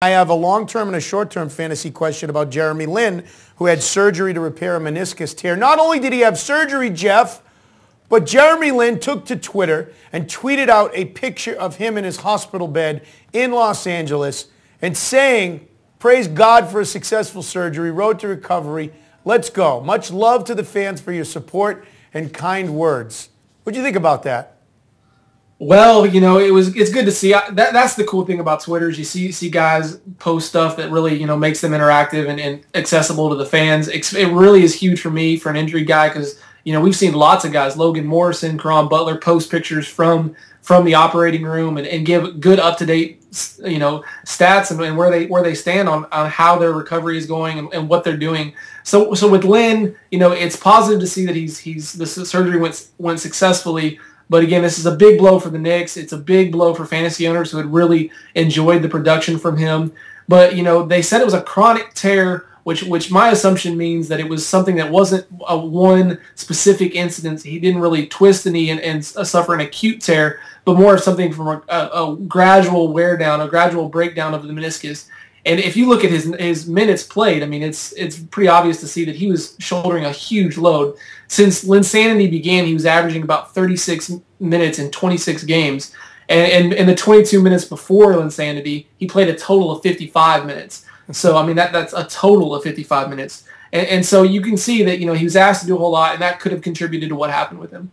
I have a long-term and a short-term fantasy question about Jeremy Lin, who had surgery to repair a meniscus tear. Not only did he have surgery, Jeff, but Jeremy Lin took to Twitter and tweeted out a picture of him in his hospital bed in Los Angeles and saying, "Praise God for a successful surgery, road to recovery. Let's go. Much love to the fans for your support and kind words." What do you think about that? Well, it's good to see. That's the cool thing about Twitter is you see guys post stuff that really, makes them interactive and accessible to the fans. It really is huge for me for an injured guy because, we've seen lots of guys, Logan Morrison, Karan Butler, post pictures from the operating room and give good up-to-date, stats and where they stand on how their recovery is going and what they're doing. So with Lin, it's positive to see that the surgery went successfully. But again, this is a big blow for the Knicks. It's a big blow for fantasy owners who had really enjoyed the production from him. But, they said it was a chronic tear, which my assumption means that it was something that wasn't a one specific incident. He didn't really twist the knee and suffer an acute tear, but more something from a gradual wear down, a gradual breakdown of the meniscus. And if you look at his minutes played, it's pretty obvious to see that he was shouldering a huge load. Since Linsanity began, he was averaging about 36 minutes in 26 games. And in the 22 minutes before Linsanity, he played a total of 55 minutes. So, that's a total of 55 minutes. And so you can see that, he was asked to do a whole lot, and that could have contributed to what happened with him.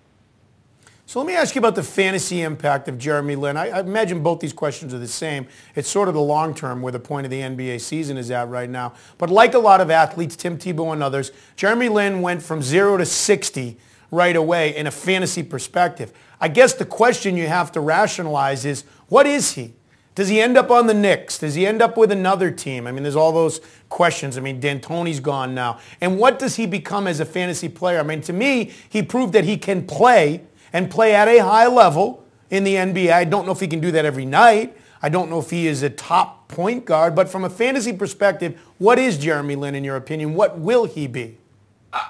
So let me ask you about the fantasy impact of Jeremy Lin. I imagine both these questions are the same. It's sort of the long term where the point of the NBA season is at right now. But like a lot of athletes, Tim Tebow and others, Jeremy Lin went from 0 to 60 right away in a fantasy perspective. I guess the question you have to rationalize is, what is he? Does he end up on the Knicks? Does he end up with another team? There's all those questions. D'Antoni's gone now. And what does he become as a fantasy player? To me, he proved that he can play and play at a high level in the NBA. I don't know if he can do that every night. I don't know if he is a top point guard. But from a fantasy perspective, what is Jeremy Lin in your opinion? What will he be?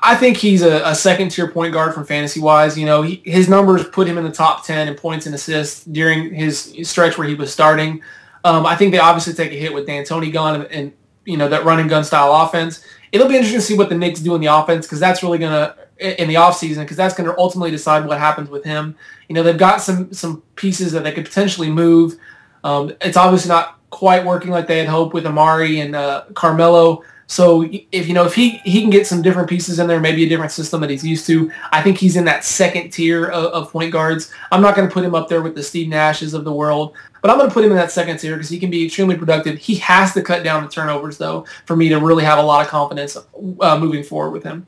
I think he's a second-tier point guard from fantasy-wise. His numbers put him in the top 10 in points and assists during his stretch where he was starting. I think they obviously take a hit with D'Antoni gone and that run-and-gun style offense. It'll be interesting to see what the Knicks do in the offense because that's really going to in the offseason because that's going to ultimately decide what happens with him. They've got some pieces that they could potentially move. It's obviously not quite working like they had hoped with Amari and Carmelo. So if he can get some different pieces in there, maybe a different system that he's used to, I think he's in that second tier of point guards. I'm not going to put him up there with the Steve Nashes of the world, but I'm going to put him in that second tier because he can be extremely productive. He has to cut down the turnovers, though, for me to really have a lot of confidence moving forward with him.